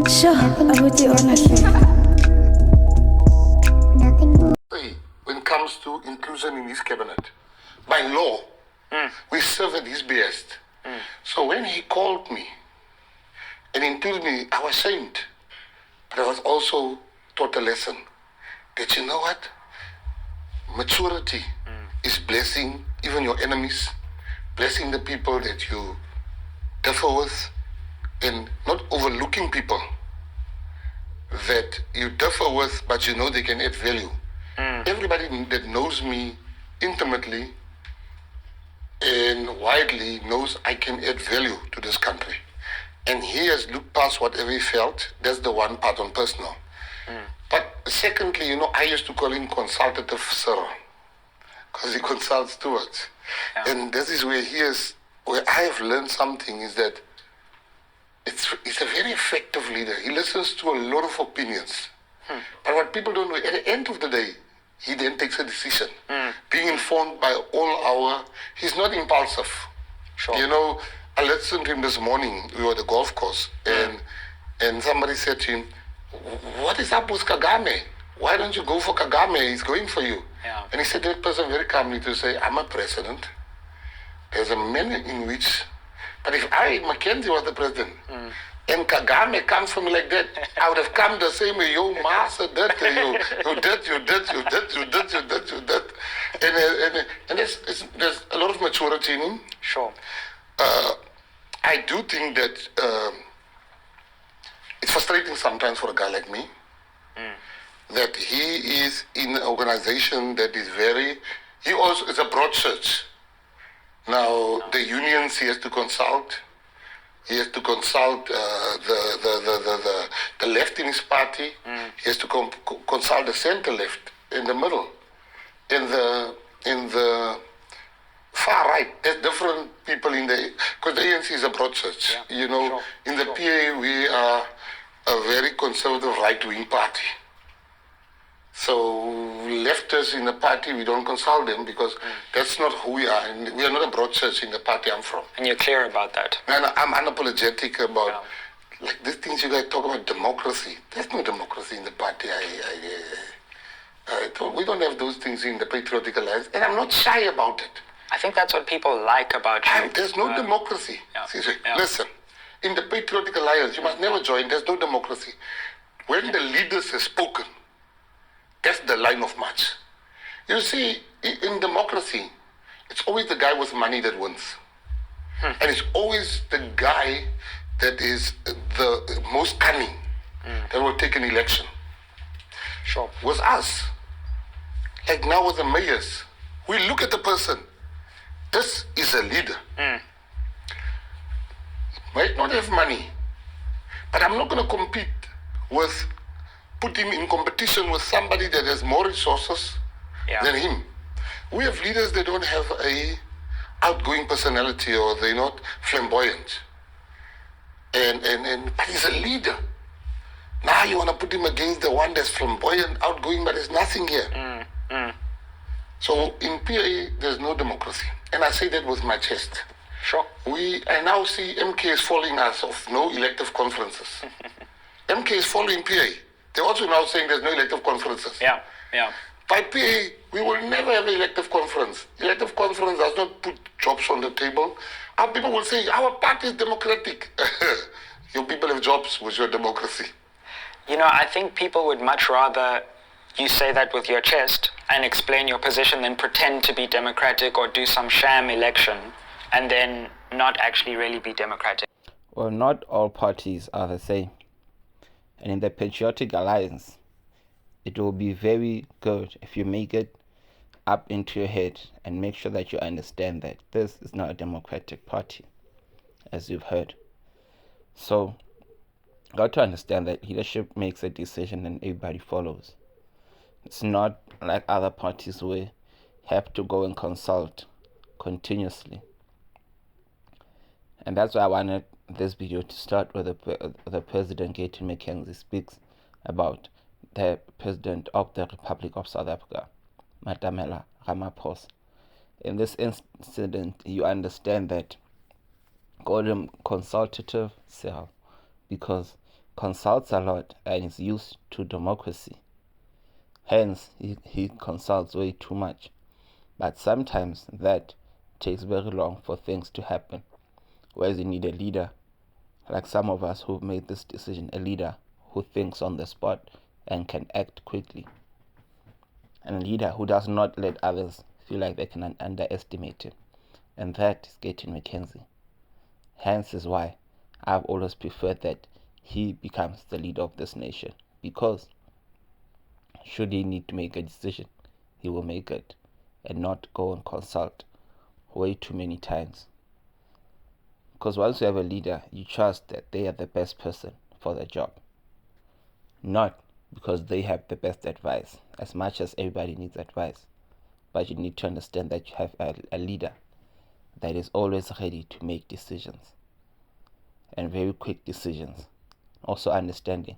Sure, abuti honestly. When it comes to inclusion in his cabinet, by law, we serve at his behest. So when he called me and included me, I was ashamed. But I was also taught a lesson that you know what? Maturity is blessing even your enemies, blessing the people that you differ with, and not overlooking people that you differ with, but you know they can add value. Everybody that knows me intimately and widely knows I can add value to this country. And he has looked past whatever he felt. That's the one part on personal. But secondly, I used to call him consultative sir, because he consults too much. Yeah. And this is where where I have learned something is that he's a very effective leader. He listens to a lot of opinions. But what people don't know, at the end of the day, he then takes a decision. Being informed by he's not impulsive. Sure. I listened to him this morning. We were at the golf course, and somebody said to him, "What is up with Kagame? Why don't you go for Kagame? He's going for you." Yeah. And he said to that person very calmly to say, "I'm a president. There's a manner in which, but if Mckenzie was the president, and Kagame comes for me like that, I would have come the same way, yo, master, that, you did. And there's a lot of maturity in him. Sure. I do think that it's frustrating sometimes for a guy like me that he is in an organization that is he also is a broad church. Now, the unions he has to consult. He has to consult the left in his party. He has to consult the center left, in the middle, in the far right. There's different people because the ANC is a broad church. Yeah, sure, in the PA we are a very conservative right-wing party. So leftists in the party, we don't consult them because that's not who we are. And we are not a broad church in the party I'm from. And you're clear about that. And I'm unapologetic about, like these things you guys talk about democracy. There's no democracy in the party. We don't have those things in the Patriotic Alliance. And I'm not shy about it. I think that's what people like about you. There's no democracy. Yeah. Listen, in the Patriotic Alliance, you must never join. There's no democracy. When the leaders have spoken, that's the line of march. You see, in democracy, it's always the guy with money that wins. And it's always the guy that is the most cunning that will take an election. Sure. With us, like now with the mayors, we look at the person. This is a leader. Might not have money, but I'm not going to put him in competition with somebody that has more resources than him. We have leaders that don't have a outgoing personality or they're not flamboyant. But he's a leader. Now you want to put him against the one that's flamboyant, outgoing, but there's nothing here. So in PA, there's no democracy. And I say that with my chest. Sure. I now see MK is following us of no elective conferences. MK is following PA. They're also now saying there's no elective conferences. Yeah. By PA, we will never have an elective conference. Elective conference does not put jobs on the table. Our people will say, our party is democratic. Your people have jobs with your democracy. I think people would much rather you say that with your chest and explain your position than pretend to be democratic or do some sham election and then not actually really be democratic. Well, not all parties are the same. And in the Patriotic Alliance, it will be very good if you make it up into your head and make sure that you understand that this is not a democratic party, as you've heard. So, you got to understand that leadership makes a decision and everybody follows. It's not like other parties where you have to go and consult continuously. And that's why I wanted this video to start with the President Gayton Mckenzie speaks about the President of the Republic of South Africa, Landela Ramaphosa. In this incident, you understand that call him consultative cell because consults a lot and is used to democracy. Hence, he consults way too much. But sometimes that takes very long for things to happen. Whereas you need a leader, like some of us who've made this decision, a leader who thinks on the spot and can act quickly. And a leader who does not let others feel like they can underestimate him. And that is Gayton Mckenzie. Hence is why I've always preferred that he becomes the leader of this nation. Because should he need to make a decision, he will make it and not go and consult way too many times. Because once you have a leader, you trust that they are the best person for the job. Not because they have the best advice, as much as everybody needs advice. But you need to understand that you have a leader that is always ready to make decisions. And very quick decisions. Also understanding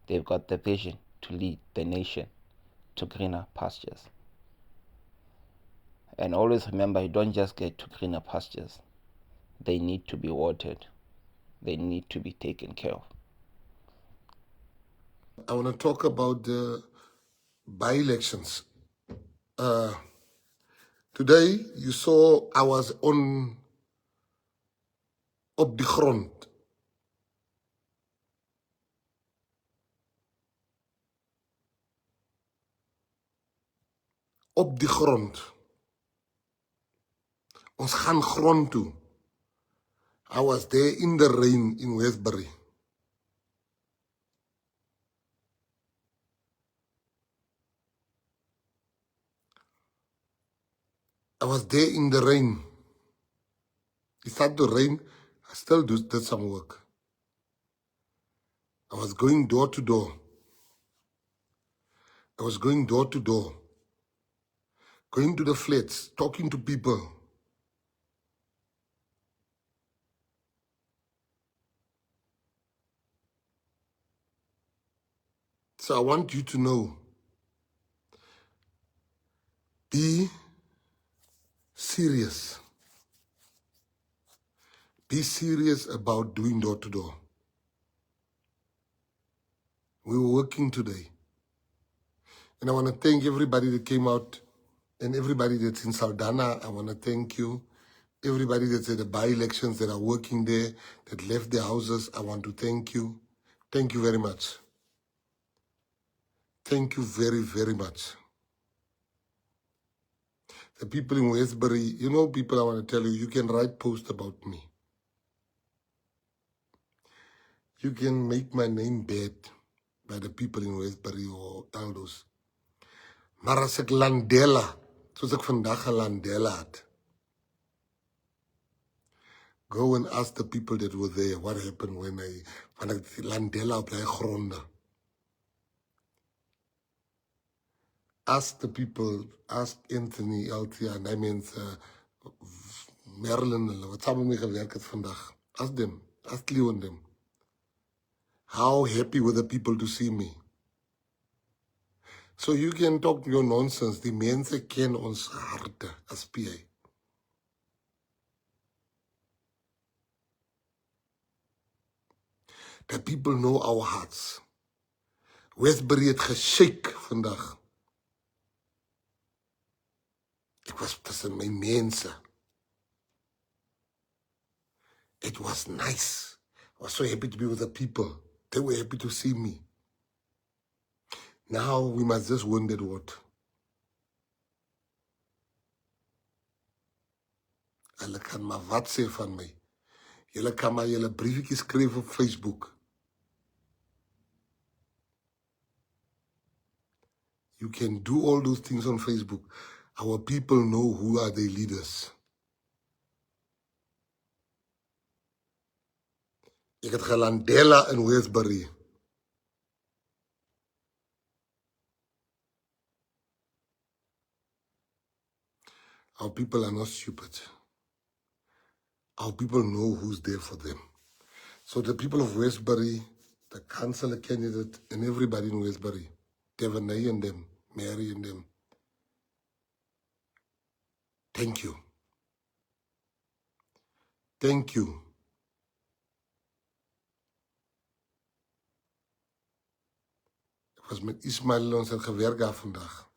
they've got the vision to lead the nation to greener pastures. And always remember, you don't just get to greener pastures. They need to be watered. They need to be taken care of. I want to talk about the by-elections. Today, you saw I was op die grond. Op die grond. Ons gaan grond toe. I was there in the rain in Wesbury. I was there in the rain. It started to rain. I still did some work. I was going door to door. I was going door to door. Going to the flats, talking to people. So I want you to know, be serious. Be serious about doing door to door. We were working today. And I want to thank everybody that came out and everybody that's in Saldanha. I want to thank you. Everybody that's at the by-elections that are working there, that left their houses, I want to thank you. Thank you very much. Thank you very, very much. The people in Wesbury, you know, people, I want to tell you, you can write posts about me. You can make my name bad by the people in Wesbury or Aldos. Maar as ek Landela, soos ek vandag 'n Landela het, go and ask the people that were there what happened when ek Landela op die gronde. Ask the people, ask Anthony, Althea, and I mean Marilyn, wat saam met my gewerk het vandag. Ask them, ask Leo and them. How happy were the people to see me? So you can talk your nonsense. Die mense ken ons harte as PA. The people know our hearts. Wesbury het geshake vandag. Ek was tussen my mense. It was nice. I was so happy to be with the people. They were happy to see me. Now we must just win that word. Hulle kan maar wat sê van my. Julle kan maar julle briefietjies skryf op Facebook. You can do all those things on Facebook. Our people know who are their leaders. Ek het Landela in Wesbury. Our people are not stupid. Our people know who's there for them. So the people of Wesbury, the councillor candidate, and everybody in Wesbury, Devanay and them, Mary and them, thank you. Thank you. was met Ismail ons het gewerk daar vandag.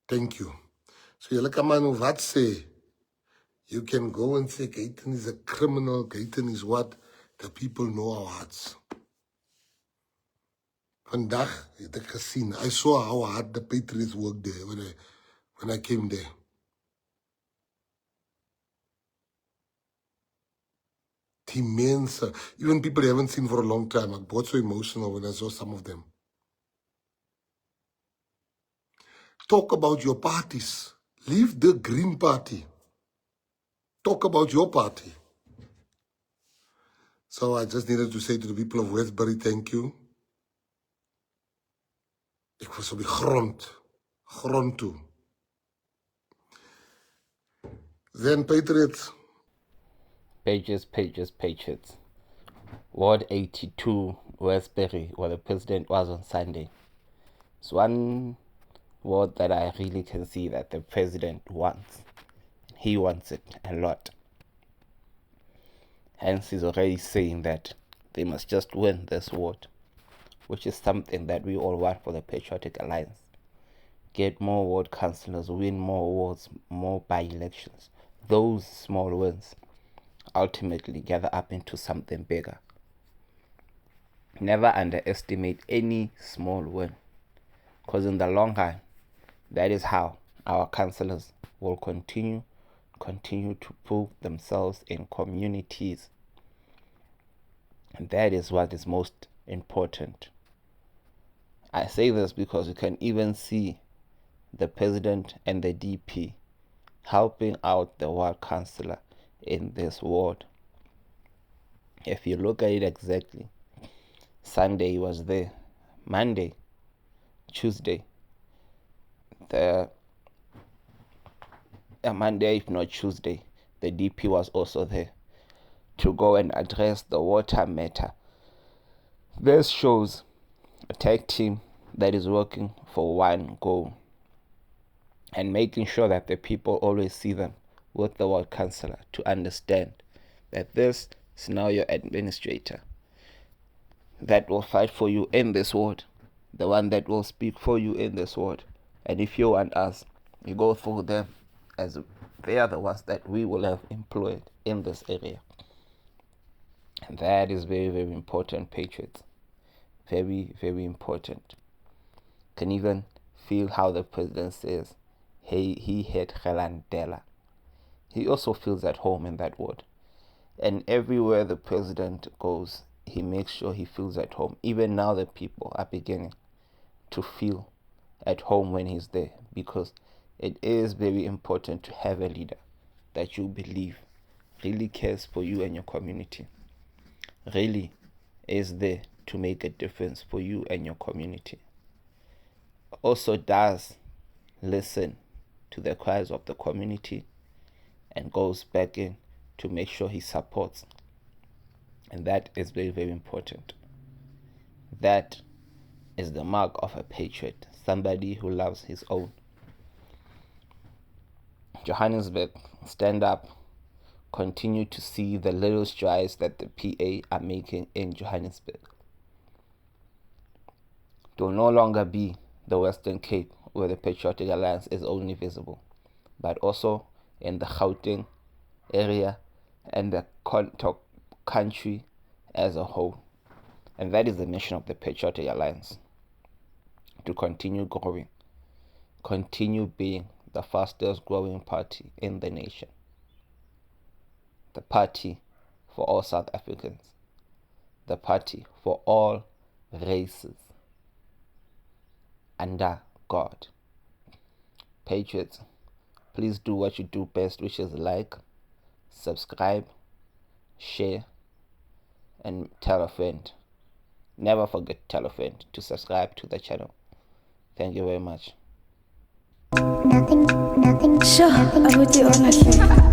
Thank you. So julle kan maar nou wat sê. You can go and say Gayton is a criminal, Gayton is what? The people know our hearts. Vandag het ek gesien, I saw how hard the Patriots worked there when I came there. Die mense, even people I haven't seen for a long time, I got so emotional when I saw some of them. Talk about your parties. Leave the Green Party. Talk about your party. So I just needed to say to the people of Wesbury, thank you. Ek was op die grond toe. Then Patriots. Patriots. Ward 82, Wesbury, where the president was on Sunday. It's one word that I really can see that the president wants. He wants it a lot. Hence, he's already saying that they must just win this ward, which is something that we all want for the Patriotic Alliance. Get more ward councillors, win more wards, more by-elections. Those small wins ultimately gather up into something bigger. Never underestimate any small win, because in the long run, that is how our councillors will continue to prove themselves in communities. And that is what is most important. I say this because you can even see the president and the DP helping out the ward councillor in this ward. If you look at it exactly, Sunday he was there, Monday, Tuesday, Monday if not Tuesday, the DP was also there to go and address the water matter. This shows a tag team that is working for one goal and making sure that the people always see them with the ward councillor to understand that this is now your administrator that will fight for you in this ward, the one that will speak for you in this ward. And if you want us, you go through them, as they are the ones that we will have employed in this area. And that is very, very important, Patriots. Very, very important. Can even feel how the president says he had Landela. He also feels at home in that ward. And everywhere the president goes, he makes sure he feels at home. Even now the people are beginning to feel at home when he's there, because it is very important to have a leader that you believe really cares for you and your community, really is there to make a difference for you and your community. Also does listen to the cries of the community and goes back in to make sure he supports. And that is very, very important. That is the mark of a patriot, somebody who loves his own. Johannesburg, stand up. Continue to see the little strides that the PA are making in Johannesburg. It will no longer be the Western Cape where the Patriotic Alliance is only visible, but also in the Gauteng area and the country as a whole. And that is the mission of the Patriotic Alliance, to continue growing, continue being the fastest growing party in the nation, the party for all South Africans, the party for all races under God. Patriots, please do what you do best, which is like, subscribe, share, and tell a friend. Never forget to tell a friend to subscribe to the channel. Thank you very much. Nothing. Sure, I would do ownership.